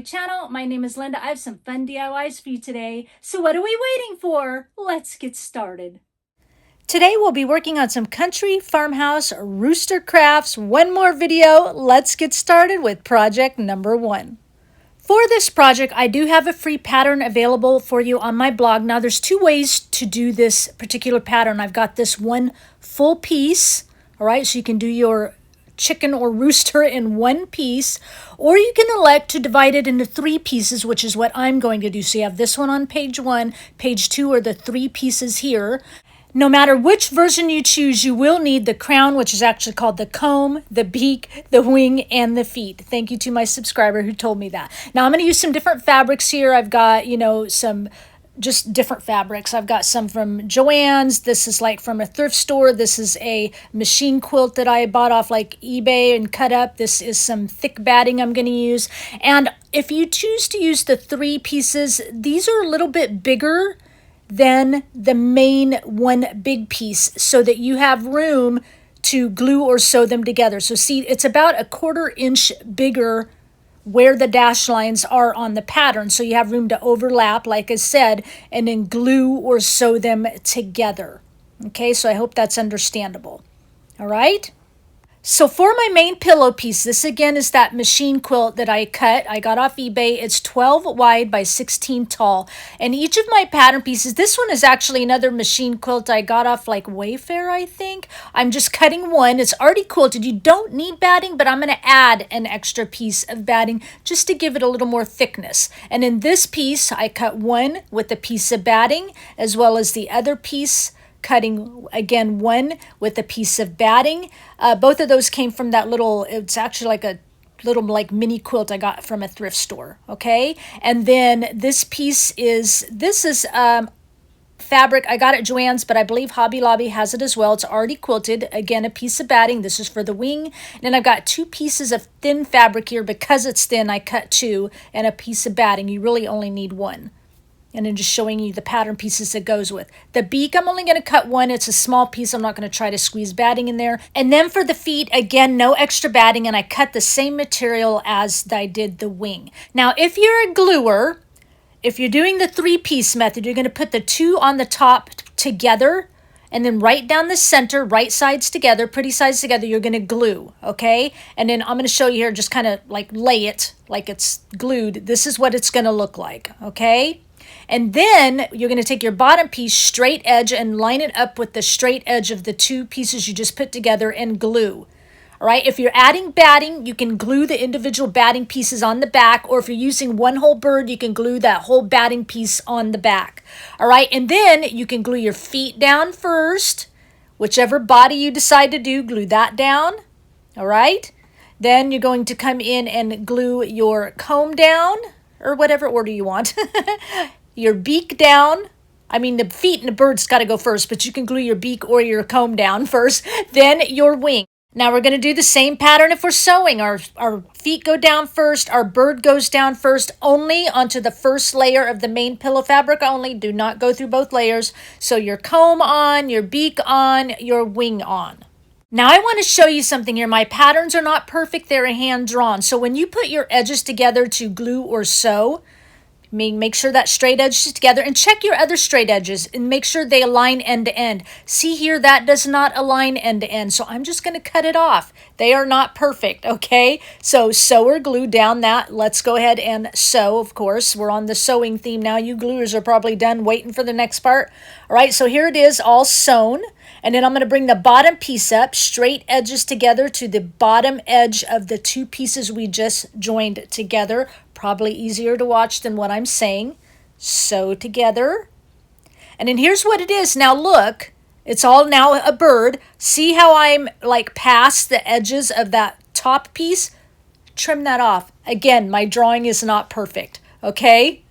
my channel. My name is Linda. I have some fun DIYs for you today. So what are we waiting for? Let's get started. Today we'll be working on some country farmhouse rooster crafts. One more video. Let's get started with project number 1. For this project, I do have a free pattern available for you on my blog. Now there's 2 ways to do this particular pattern. I've got this one full piece, all right, so you can do your chicken or rooster in one piece, or you can elect to divide it into 3 pieces, which is what I'm going to do. So you have this one on page 1, page 2 are the 3 pieces here. No matter which version you choose, you will need the crown, which is actually called the comb, the beak, the wing, and the feet. Thank you to my subscriber who told me that. Now I'm going to use some different fabrics here. I've got, some just different fabrics. I've got some from Joann's. This is like from a thrift store. This is a machine quilt that I bought off like eBay and cut up. This is some thick batting I'm going to use. And if you choose to use the 3 pieces, these are a little bit bigger than the main one big piece so that you have room to glue or sew them together. So see, it's about 1/4 inch bigger where the dash lines are on the pattern, so you have room to overlap, like I said, and then glue or sew them together. Okay, so I hope that's understandable. All right. So for my main pillow piece, this again is that machine quilt that I cut. I got off eBay. It's 12 wide by 16 tall. And each of my pattern pieces, this one is actually another machine quilt I got off like Wayfair, I think. I'm just cutting one. It's already quilted. You don't need batting, but I'm going to add an extra piece of batting just to give it a little more thickness. And in this piece, I cut one with a piece of batting, as well as the other piece cutting again one with a piece of batting. Both of those came from that little, it's actually like a little like mini quilt I got from a thrift store. Okay, and then this piece is, fabric I got at Joann's, but I believe Hobby Lobby has it as well. It's already quilted. Again, a piece of batting. This is for the wing. And then I've got 2 pieces of thin fabric here. Because it's thin, I cut 2, and a piece of batting. You really only need 1. And then just showing you the pattern pieces it goes with. The beak, I'm only going to cut 1. It's a small piece. I'm not going to try to squeeze batting in there. And then for the feet, again, no extra batting, and I cut the same material as I did the wing. Now, if you're a gluer, if you're doing the 3-piece method, you're going to put the 2 on the top together, and then right down the center, right sides together, pretty sides together, you're going to glue, okay? And then I'm going to show you here, just kind of like lay it like it's glued. This is what it's going to look like, okay? And then you're going to take your bottom piece, straight edge, and line it up with the straight edge of the 2 pieces you just put together and glue. All right, if you're adding batting, you can glue the individual batting pieces on the back, or if you're using one whole bird, you can glue that whole batting piece on the back. All right, and then you can glue your feet down first. Whichever body you decide to do, glue that down. All right, then you're going to come in and glue your comb down, or whatever order you want. Your beak down. I mean, the feet and the bird's got to go first, but you can glue your beak or your comb down first, then your wing. Now we're going to do the same pattern if we're sewing. Our feet go down first, our bird goes down first, only onto the first layer of the main pillow fabric only. Do not go through both layers. So your comb on, your beak on, your wing on. Now I want to show you something here. My patterns are not perfect. They're hand drawn. So when you put your edges together to glue or sew, make sure that straight edge is together, and check your other straight edges and make sure they align end to end. See here, that does not align end to end, so I'm just going to cut it off. They are not perfect, okay? So sew or glue down that. Let's go ahead and sew, of course. We're on the sewing theme now. You gluers are probably done waiting for the next part. All right, so here it is all sewn. And then I'm going to bring the bottom piece up, straight edges together to the bottom edge of the 2 pieces we just joined together. Probably easier to watch than what I'm saying. Sew together. And then here's what it is. Now look, it's all now a bird. See how I'm like past the edges of that top piece? Trim that off. Again, my drawing is not perfect, okay?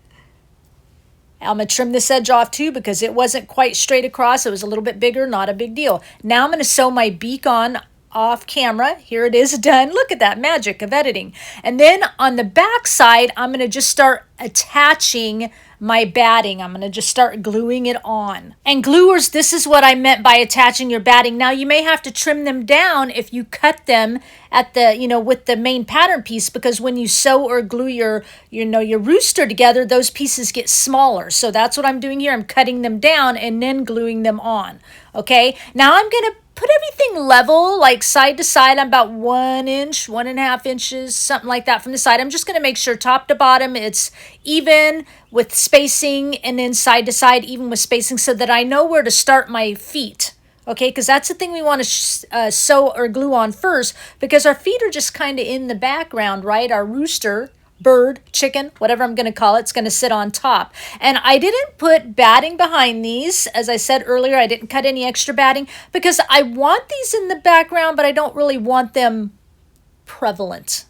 I'm going to trim this edge off too because it wasn't quite straight across. It was a little bit bigger, not a big deal. Now I'm going to sew my beak on off camera. Here it is done. Look at that magic of editing. And then on the back side, I'm going to just start attaching my batting. I'm going to just start gluing it on. And gluers, this is what I meant by attaching your batting. Now you may have to trim them down if you cut them at the, with the main pattern piece, because when you sew or glue your rooster together, those pieces get smaller. So that's what I'm doing here. I'm cutting them down and then gluing them on. Okay. Now I'm going to put everything level, like side to side. I'm about 1 inch, 1.5 inches, something like that from the side. I'm just going to make sure top to bottom it's even with spacing, and then side to side even with spacing, so that I know where to start my feet. Okay, because that's the thing we want to sew or glue on first, because our feet are just kind of in the background, right? Our rooster, bird, chicken, whatever I'm going to call it, it's going to sit on top. And I didn't put batting behind these. As I said earlier, I didn't cut any extra batting because I want these in the background, but I don't really want them prevalent.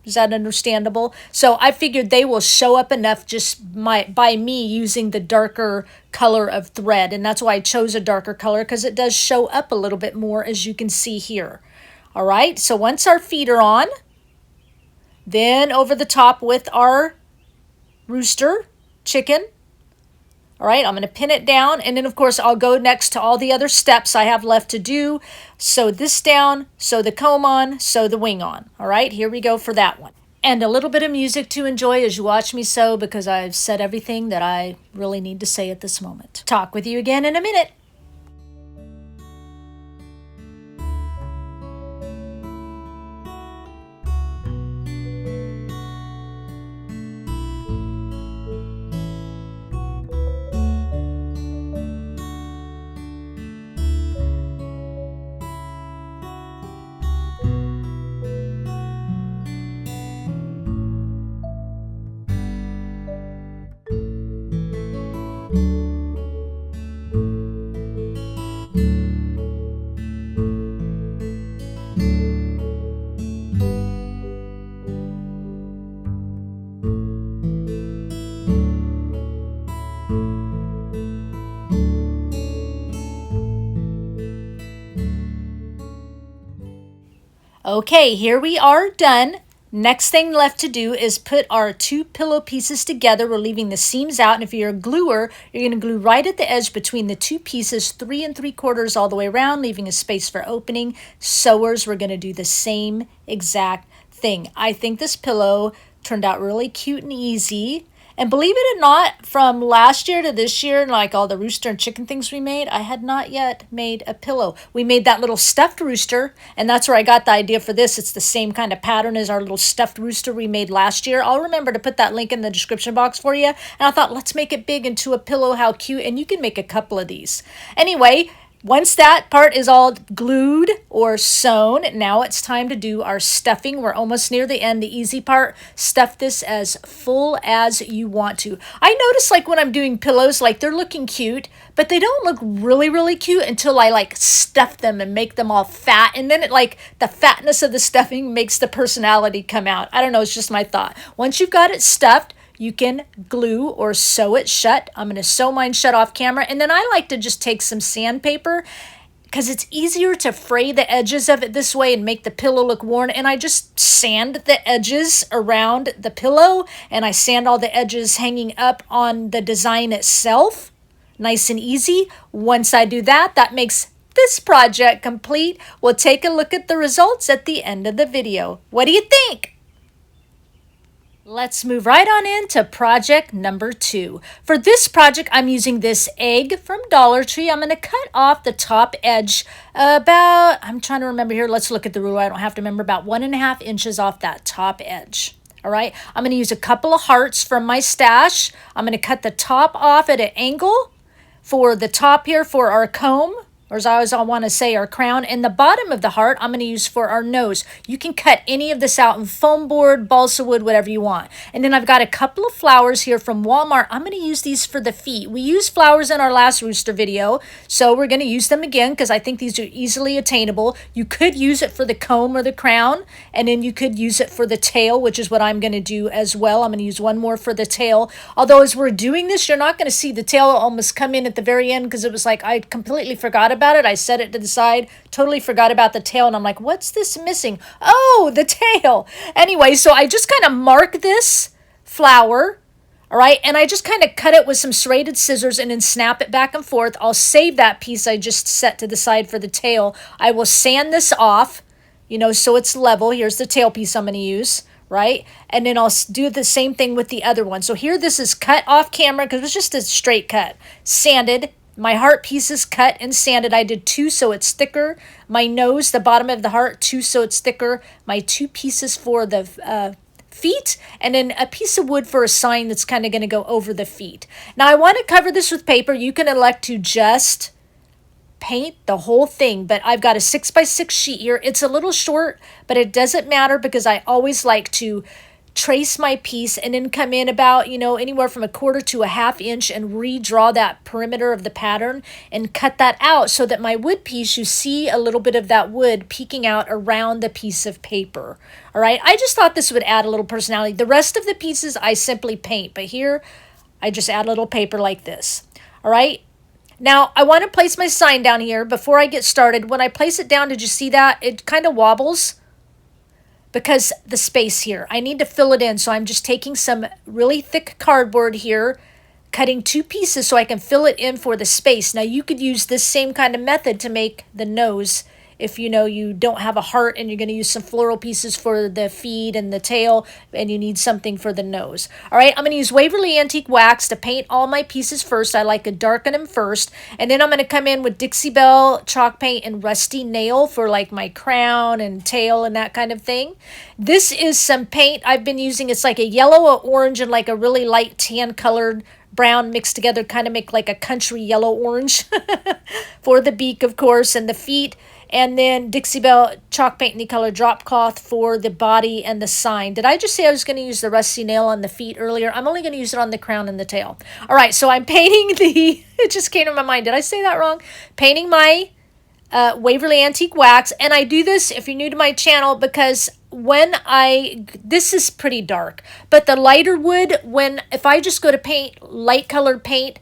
Is that understandable? So I figured they will show up enough just by me using the darker color of thread. And that's why I chose a darker color, because it does show up a little bit more, as you can see here. All right, so once our feet are on, then over the top with our rooster, chicken. All right, I'm going to pin it down, and then of course I'll go next to all the other steps I have left to do. Sew this down, sew the comb on, sew the wing on. All right, here we go for that one. And a little bit of music to enjoy as you watch me sew, because I've said everything that I really need to say at this moment. Talk with you again in a minute. Okay, here we are done. Next thing left to do is put our 2 pillow pieces together. We're leaving the seams out, and if you're a gluer, you're going to glue right at the edge between the 2 pieces, 3 3/4 all the way around, leaving a space for opening. Sewers, we're going to do the same exact thing. I think this pillow turned out really cute and easy. And believe it or not, from last year to this year, and like all the rooster and chicken things we made, I had not yet made a pillow. We made that little stuffed rooster, and that's where I got the idea for this. It's the same kind of pattern as our little stuffed rooster we made last year. I'll remember to put that link in the description box for you. And I thought, let's make it big into a pillow. How cute. And you can make a couple of these. Anyway, once that part is all glued or sewn, now it's time to do our stuffing. We're almost near the end, the easy part. Stuff this as full as you want to. I notice like when I'm doing pillows, like they're looking cute, but they don't look really, really cute until I like stuff them and make them all fat. And then it like the fatness of the stuffing makes the personality come out. I don't know, it's just my thought. Once you've got it stuffed, you can glue or sew it shut. I'm going to sew mine shut off camera. And then I like to just take some sandpaper, because it's easier to fray the edges of it this way and make the pillow look worn. And I just sand the edges around the pillow, and I sand all the edges hanging up on the design itself. Nice and easy. Once I do that, that makes this project complete. We'll take a look at the results at the end of the video. What do you think? Let's move right on into project number 2. For this project, I'm using this egg from Dollar Tree. I'm going to cut off the top edge about, I'm trying to remember here. Let's look at the ruler. I don't have to remember, about 1.5 inches off that top edge. All right. I'm going to use a couple of hearts from my stash. I'm going to cut the top off at an angle for the top here for our comb, or as I always want to say, our crown. And the bottom of the heart, I'm going to use for our nose. You can cut any of this out in foam board, balsa wood, whatever you want. And then I've got a couple of flowers here from Walmart. I'm going to use these for the feet. We used flowers in our last rooster video, so we're going to use them again because I think these are easily attainable. You could use it for the comb or the crown, and then you could use it for the tail, which is what I'm going to do as well. I'm going to use one more for the tail. Although as we're doing this, you're not going to see the tail almost come in at the very end, because it was like I completely forgot about about it. I set it to the side, totally forgot about the tail, and I'm like, what's this missing? Oh, the tail. Anyway, so I just kind of mark this flower, all right, and I just kind of cut it with some serrated scissors and then snap it back and forth. I'll save that piece I just set to the side for the tail. I will sand this off, you know, so it's level. Here's the tail piece I'm going to use, right? And then I'll do the same thing with the other one. So here this is cut off camera because it was just a straight cut. Sanded. My heart piece is cut and sanded. I did 2 so it's thicker. My nose, the bottom of the heart, 2 so it's thicker. My 2 pieces for the feet, and then a piece of wood for a sign that's kind of going to go over the feet. Now I want to cover this with paper. You can elect to just paint the whole thing, but I've got a 6x6 sheet here. It's a little short, but it doesn't matter because I always like to trace my piece and then come in about, you know, anywhere from 1/4 to 1/2 inch and redraw that perimeter of the pattern and cut that out so that my wood piece, you see a little bit of that wood peeking out around the piece of paper. All right, I just thought this would add a little personality. The rest of the pieces I simply paint, but here I just add a little paper like this. All right, now I want to place my sign down here before I get started. When I place it down, did you see that? It kind of wobbles because the space here. I need to fill it in, so I'm just taking some really thick cardboard here, cutting 2 pieces so I can fill it in for the space. Now you could use this same kind of method to make the nose if you know you don't have a heart and you're going to use some floral pieces for the feet and the tail and you need something for the nose. All right, I'm going to use Waverly Antique Wax to paint all my pieces first. I like to darken them first, and then I'm going to come in with Dixie Belle chalk paint and Rusty Nail for like my crown and tail and that kind of thing. This is some paint I've been using. It's like a yellow, a orange, and like a really light tan colored brown mixed together, kind of make like a country yellow orange for the beak, of course, and the feet. And then Dixie Belle chalk paint in the color drop cloth for the body and the sign. Did I just say I was going to use the Rusty Nail on the feet earlier? I'm only going to use it on the crown and the tail. All right, so I'm painting the, it just came to my mind. Did I say that wrong? Painting my Waverly Antique Wax. And I do this, if you're new to my channel, because this is pretty dark, but the lighter wood, if I just go to paint light colored paint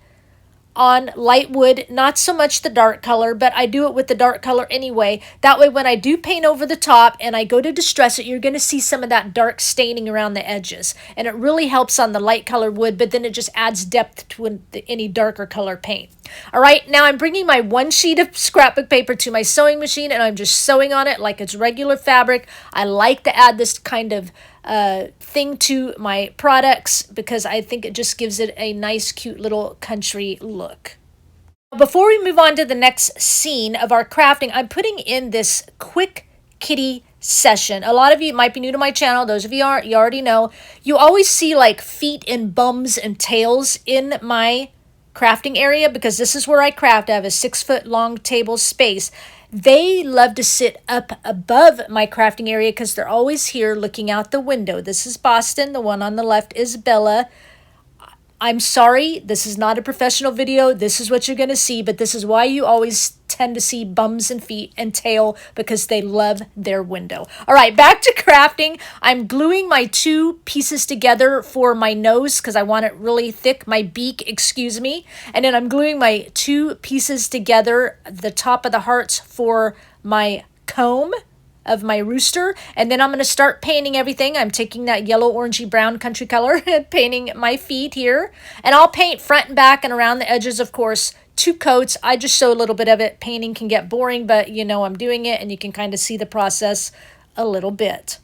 on light wood, not so much the dark color, but I do it with the dark color anyway. That way when I do paint over the top and I go to distress it, you're going to see some of that dark staining around the edges. And it really helps on the light colored wood, but then it just adds depth to any darker color paint. All right, now I'm bringing my 1 sheet of scrapbook paper to my sewing machine and I'm just sewing on it like it's regular fabric. I like to add this kind of thing to my products because I think it just gives it a nice, cute little country look. Before we move on to the next scene of our crafting, I'm putting in this quick kitty session. A lot of you might be new to my channel. Those of you aren't, you already know. You always see like feet and bums and tails in my crafting area because this is where I craft. I have a 6-foot long table space. They love to sit up above my crafting area because they're always here looking out the window. This is Boston. The one on the left is Bella. I'm sorry, this is not a professional video. This is what you're going to see, but this is why you always tend to see bums and feet and tail because they love their window. All right, back to crafting. I'm gluing my 2 pieces together for my nose because I want it really thick, my beak, excuse me. And then I'm gluing my 2 pieces together, the top of the hearts for my comb of my rooster, and then I'm going to start painting everything. I'm taking that yellow orangey brown country color and painting my feet here, and I'll paint front and back and around the edges, of course, 2 coats. I just show a little bit of it. Painting can get boring, but you know I'm doing it and you can kind of see the process a little bit.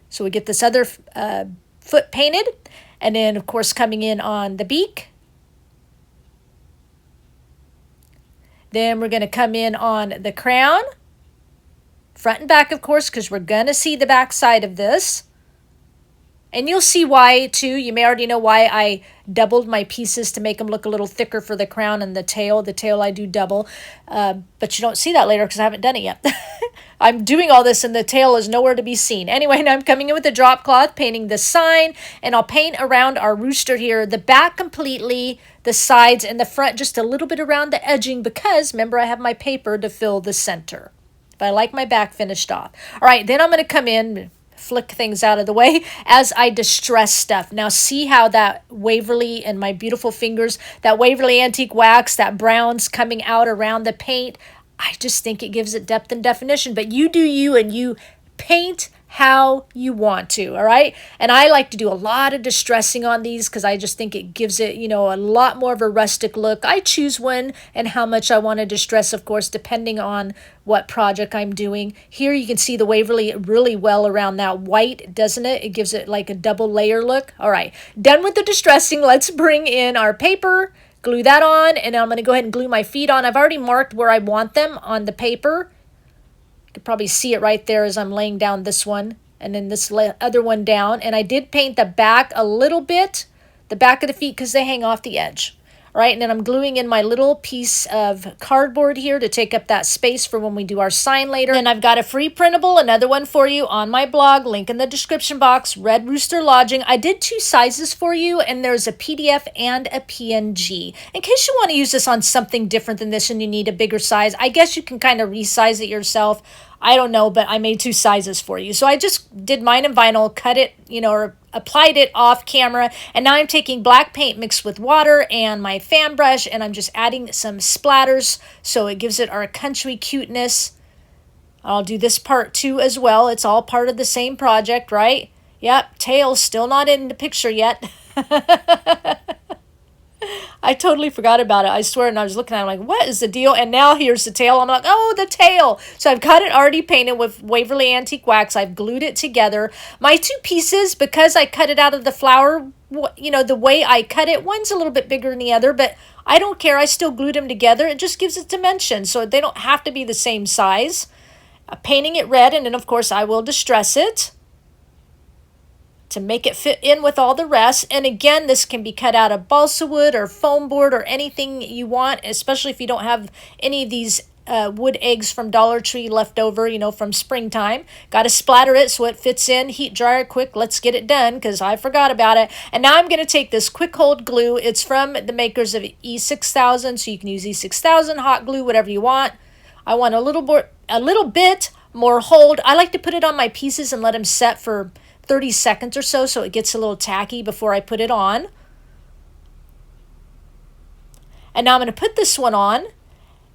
So we get this other foot painted, and then of course coming in on the beak. Then we're going to come in on the crown. Front and back, of course, because we're going to see the back side of this. And you'll see why, too. You may already know why I doubled my pieces to make them look a little thicker for the crown and the tail. The tail I do double. But you don't see that later because I haven't done it yet. I'm doing all this and the tail is nowhere to be seen. Anyway, now I'm coming in with the drop cloth, painting the sign. And I'll paint around our rooster here. The back completely, the sides, and the front just a little bit around the edging because, remember, I have my paper to fill the center. But I like my back finished off. All right, then I'm going to come in flick things out of the way as I distress stuff. Now see how that Waverly and my beautiful fingers, that Waverly Antique Wax, that brown's coming out around the paint. I just think it gives it depth and definition, but you do you, and you paint how you want to, all right? And I like to do a lot of distressing on these because I just think it gives it, you know, a lot more of a rustic look. I choose when and how much I want to distress, of course, depending on what project I'm doing. Here you can see the Waverly really well around that white, doesn't it? It gives it like a double layer look. All right, done with the distressing. Let's bring in our paper, glue that on, and I'm going to go ahead and glue my feet on. I've already marked where I want them on the paper. You could probably see it right there as I'm laying down this one and then this other one down. And I did paint the back a little bit, the back of the feet, because they hang off the edge. All right, and then I'm gluing in my little piece of cardboard here to take up that space for when we do our sign later. And I've got a free printable, another one for you on my blog, link in the description box, Red Rooster Lodging. I did 2 sizes for you, and there's a PDF and a PNG. In case you want to use this on something different than this and you need a bigger size, I guess you can kind of resize it yourself. I don't know, but I made 2 sizes for you. So I just did mine in vinyl, cut it, you know, or applied it off camera, and now I'm taking black paint mixed with water and my fan brush, and I'm just adding some splatters so it gives it our country cuteness. I'll do this part too as well. It's all part of the same project, right? Yep, tail's still not in the picture yet. I totally forgot about it. I swear, and I was looking at it, I'm like, what is the deal? And now here's the tail. I'm like, oh, the tail. So I've got it already painted with Waverly Antique Wax. I've glued it together. My 2 pieces, because I cut it out of the flower, you know, the way I cut it, one's a little bit bigger than the other, but I don't care. I still glued them together. It just gives it dimension, so they don't have to be the same size. Painting it red, and then, of course, I will distress it to make it fit in with all the rest. And again, this can be cut out of balsa wood or foam board or anything you want, especially if you don't have any of these wood eggs from Dollar Tree left over, you know, from springtime. Got to splatter it so it fits in. Heat dryer quick. Let's get it done because I forgot about it. And now I'm going to take this quick hold glue. It's from the makers of E6000, so you can use E6000 hot glue, whatever you want. I want a little bit more hold. I like to put it on my pieces and let them set for 30 seconds or so it gets a little tacky before I put it on. And now I'm going to put this one on,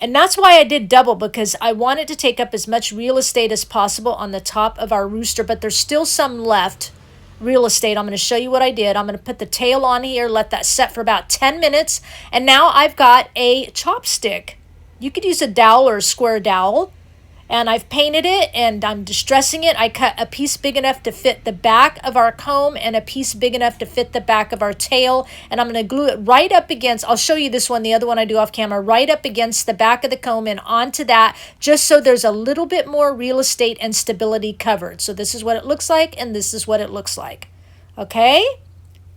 and that's why I did double, because I wanted to take up as much real estate as possible on the top of our rooster, but there's still some left real estate. I'm going to show you what I did. I'm going to put the tail on here, let that set for about 10 minutes, and now I've got a chopstick. You could use a dowel or a square dowel. And I've painted it and I'm distressing it. I cut a piece big enough to fit the back of our comb and a piece big enough to fit the back of our tail. And I'm going to glue it right up against, I'll show you this one, the other one I do off camera, right up against the back of the comb and onto that, just so there's a little bit more real estate and stability covered. So this is what it looks like, and this is what it looks like. Okay?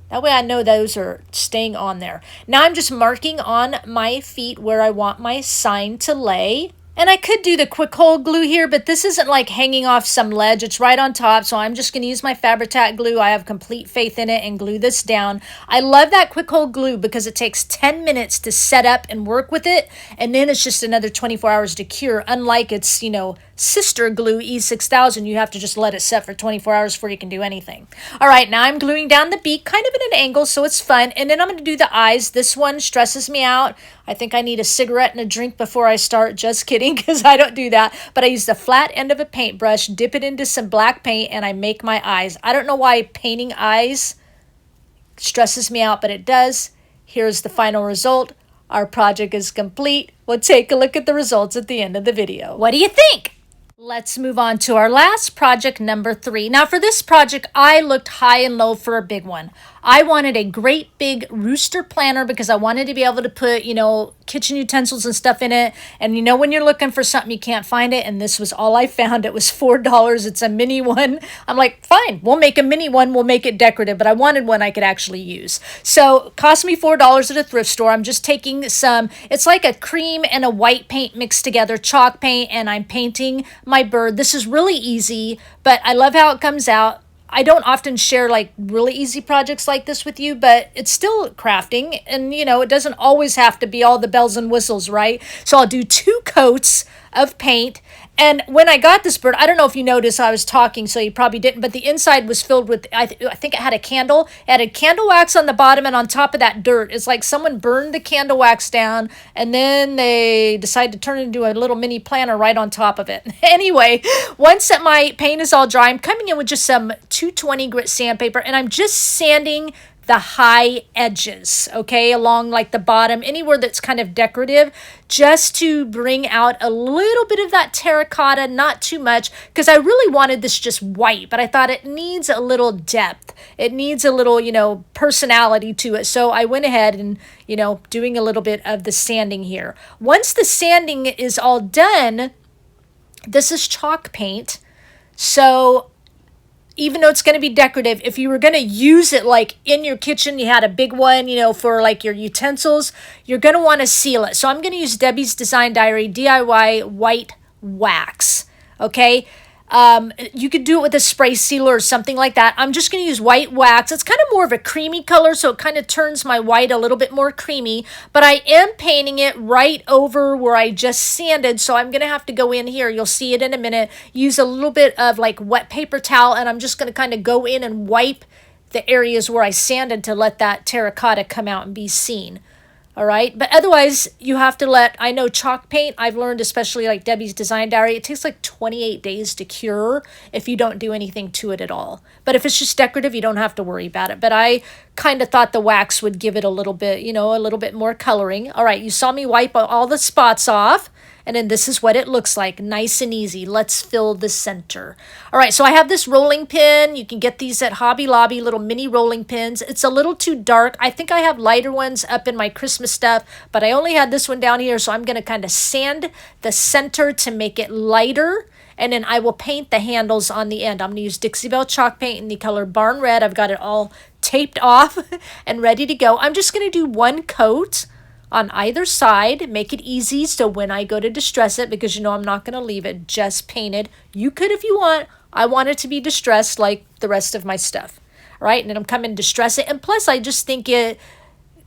That way I know those are staying on there. Now I'm just marking on my feet where I want my sign to lay. And I could do the quick hold glue here, but this isn't like hanging off some ledge. It's right on top, so I'm just going to use my Fabri-Tac glue. I have complete faith in it and glue this down. I love that quick hold glue because it takes 10 minutes to set up and work with it, and then it's just another 24 hours to cure. Unlike its, you know, sister glue, E6000, you have to just let it set for 24 hours before you can do anything. All right, now I'm gluing down the beak, kind of at an angle, so it's fun. And then I'm going to do the eyes. This one stresses me out. I think I need a cigarette and a drink before I start. Just kidding, because I don't do that. But I use the flat end of a paintbrush, dip it into some black paint, and I make my eyes. I don't know why painting eyes stresses me out, but it does. Here's the final result. Our project is complete. We'll take a look at the results at the end of the video. What do you think? Let's move on to our last project, number 3. Now for this project, I looked high and low for a big one. I wanted a great big Rooster Planner because I wanted to be able to put, you know, kitchen utensils and stuff in it. And you know when you're looking for something, you can't find it. And this was all I found. It was $4. It's a mini one. I'm like, fine, we'll make a mini one. We'll make it decorative. But I wanted one I could actually use. So it cost me $4 at a thrift store. I'm just taking some, it's like a cream and a white paint mixed together, chalk paint, and I'm painting my bird. This is really easy, but I love how it comes out. I don't often share like really easy projects like this with you, but it's still crafting, and you know, it doesn't always have to be all the bells and whistles, right? So I'll do 2 coats of paint, And when I got this bird, I don't know if you noticed I was talking, so you probably didn't, but the inside was filled with, I think it had a candle. It had a candle wax on the bottom, and on top of that, dirt. It's like someone burned the candle wax down, and then they decided to turn it into a little mini planner right on top of it. Anyway, once that my paint is all dry, I'm coming in with just some 220 grit sandpaper, and I'm just sanding the high edges, okay, along like the bottom, anywhere that's kind of decorative, just to bring out a little bit of that terracotta, not too much, because I really wanted this just white, but I thought it needs a little depth. It needs a little, personality to it. So I went ahead and, doing a little bit of the sanding here. Once the sanding is all done, this is chalk paint. So even though it's going to be decorative, if you were going to use it like in your kitchen, you had a big one, for like your utensils, you're going to want to seal it. So I'm going to use Debbie's Design Diary DIY white wax. Okay. You could do it with a spray sealer or something like that. I'm just going to use white wax. It's kind of more of a creamy color, so it kind of turns my white a little bit more creamy, but I am painting it right over where I just sanded, so I'm going to have to go in here. You'll see it in a minute. Use a little bit of like wet paper towel, and I'm just going to kind of go in and wipe the areas where I sanded to let that terracotta come out and be seen. All right. But otherwise, you have to I know chalk paint, I've learned, especially like Debbie's Design Diary, it takes like 28 days to cure if you don't do anything to it at all. But if it's just decorative, you don't have to worry about it. But I kind of thought the wax would give it a little bit, a little bit more coloring. All right. You saw me wipe all the spots off. And then this is what it looks like. Nice and easy. Let's fill the center. All right, so I have this rolling pin. You can get these at Hobby Lobby, little mini rolling pins. It's a little too dark. I think I have lighter ones up in my Christmas stuff, but I only had this one down here, so I'm going to kind of sand the center to make it lighter, and then I will paint the handles on the end. I'm going to use Dixie Belle chalk paint in the color Barn Red. I've got it all taped off and ready to go. I'm just going to do one coat on either side, make it easy so when I go to distress it, because I'm not going to leave it just painted. You could if you want. I want it to be distressed like the rest of my stuff. All right, and then I'm coming to distress it. And plus, I just think it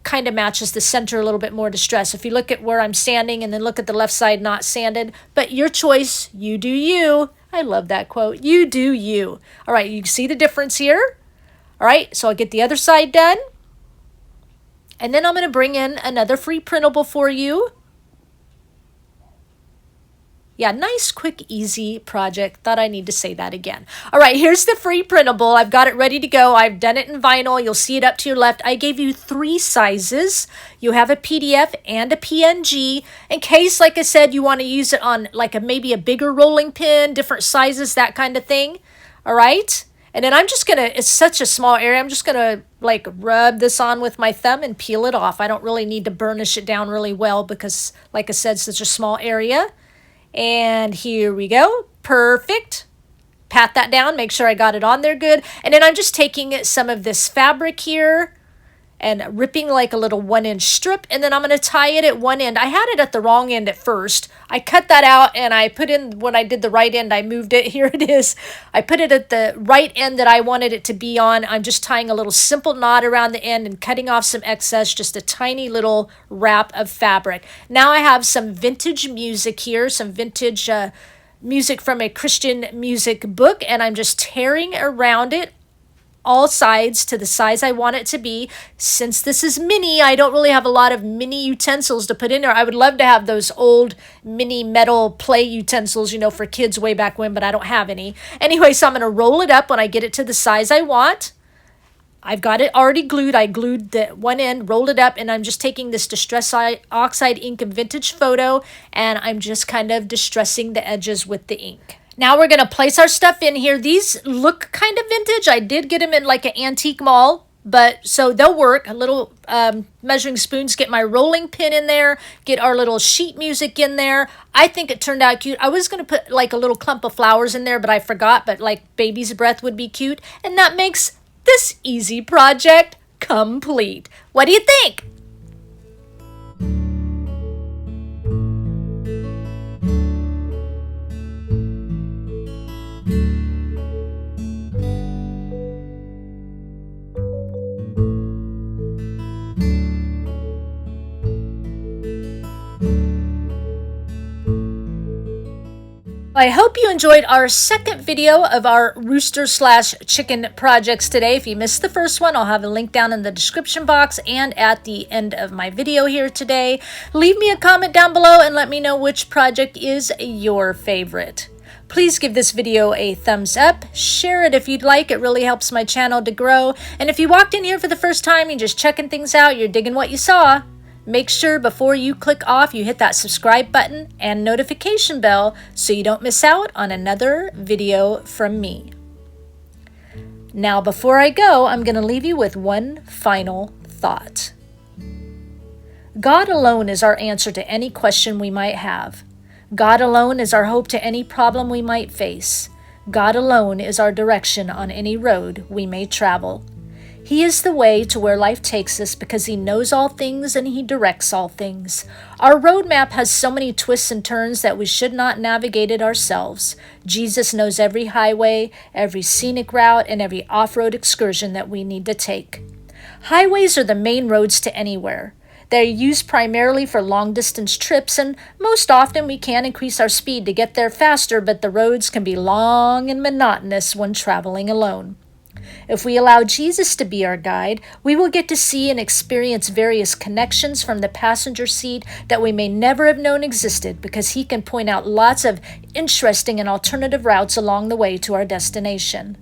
kind of matches the center a little bit more distress. If you look at where I'm sanding and then look at the left side not sanded, but your choice, you do you. I love that quote. You do you. All right, you see the difference here? All right, so I'll get the other side done. And then I'm going to bring in another free printable for you. Yeah, nice, quick, easy project. Thought I need to say that again. All right, here's the free printable. I've got it ready to go. I've done it in vinyl. You'll see it up to your left. I gave you 3 sizes. You have a PDF and a PNG. In case, like I said, you want to use it on like maybe a bigger rolling pin, different sizes, that kind of thing. All right. And then I'm just going to, it's such a small area, I'm just going to like rub this on with my thumb and peel it off. I don't really need to burnish it down really well because, like I said, it's such a small area. And here we go. Perfect. Pat that down, make sure I got it on there good. And then I'm just taking some of this fabric here and ripping like a little 1-inch strip, and then I'm going to tie it at one end. I had it at the wrong end at first. I cut that out and I put in, when I did the right end, I moved it. Here it is. I put it at the right end that I wanted it to be on. I'm just tying a little simple knot around the end and cutting off some excess, just a tiny little wrap of fabric. Now I have some vintage music here, some vintage music from a Christian music book, and I'm just tearing around it all sides to the size I want it to be. Since this is mini, I don't really have a lot of mini utensils to put in there. I would love to have those old mini metal play utensils, for kids way back when, but I don't have any. Anyway, so I'm going to roll it up when I get it to the size I want. I've got it already glued. I glued the one end, rolled it up, and I'm just taking this Distress Oxide ink and Vintage Photo, and I'm just kind of distressing the edges with the ink. Now we're going to place our stuff in here. These look kind of vintage. I did get them in like an antique mall, but so they'll work. A little measuring spoons, get my rolling pin in there, get our little sheet music in there. I think it turned out cute. I was going to put like a little clump of flowers in there, but I forgot, but like baby's breath would be cute. And that makes this easy project complete. What do you think? I hope you enjoyed our second video of our rooster/chicken projects today. If you missed the first one, I'll have a link down in the description box and at the end of my video here today. Leave me a comment down below and let me know which project is your favorite. Please give this video a thumbs up, share it if you'd like, it really helps my channel to grow. And if you walked in here for the first time, you're just checking things out, you're digging what you saw, make sure before you click off, you hit that subscribe button and notification bell so you don't miss out on another video from me. Now, before I go, I'm going to leave you with one final thought. God alone is our answer to any question we might have. God alone is our hope to any problem we might face. God alone is our direction on any road we may travel. He is the way to where life takes us because He knows all things and He directs all things. Our roadmap has so many twists and turns that we should not navigate it ourselves. Jesus knows every highway, every scenic route, and every off-road excursion that we need to take. Highways are the main roads to anywhere. They're used primarily for long-distance trips, and most often we can increase our speed to get there faster, but the roads can be long and monotonous when traveling alone. If we allow Jesus to be our guide, we will get to see and experience various connections from the passenger seat that we may never have known existed because He can point out lots of interesting and alternative routes along the way to our destination.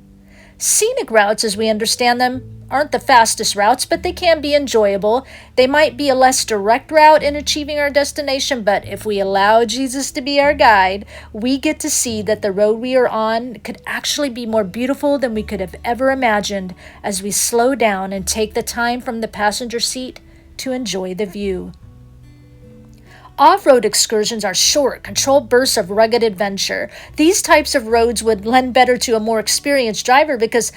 Scenic routes, as we understand them, aren't the fastest routes, but they can be enjoyable. They might be a less direct route in achieving our destination, but if we allow Jesus to be our guide, we get to see that the road we are on could actually be more beautiful than we could have ever imagined as we slow down and take the time from the passenger seat to enjoy the view. Off-road excursions are short, controlled bursts of rugged adventure. These types of roads would lend better to a more experienced driver because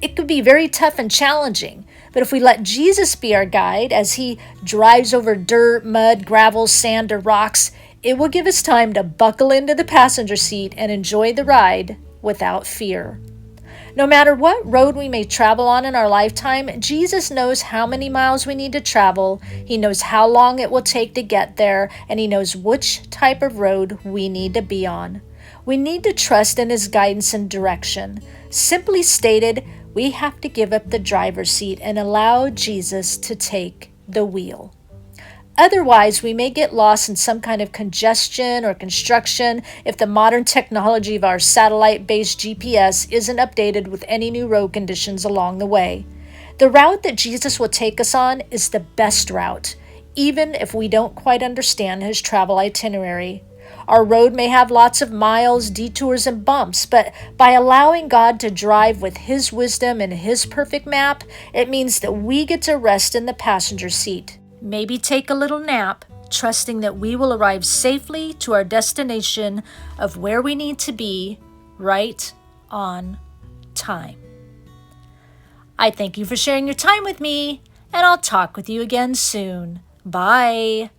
it could be very tough and challenging. But if we let Jesus be our guide as He drives over dirt, mud, gravel, sand, or rocks, it will give us time to buckle into the passenger seat and enjoy the ride without fear. No matter what road we may travel on in our lifetime, Jesus knows how many miles we need to travel, He knows how long it will take to get there, and He knows which type of road we need to be on. We need to trust in His guidance and direction. Simply stated, we have to give up the driver's seat and allow Jesus to take the wheel. Otherwise, we may get lost in some kind of congestion or construction if the modern technology of our satellite-based GPS isn't updated with any new road conditions along the way. The route that Jesus will take us on is the best route, even if we don't quite understand His travel itinerary. Our road may have lots of miles, detours, and bumps, but by allowing God to drive with His wisdom and His perfect map, it means that we get to rest in the passenger seat. Maybe take a little nap, trusting that we will arrive safely to our destination of where we need to be right on time. I thank you for sharing your time with me, and I'll talk with you again soon. Bye.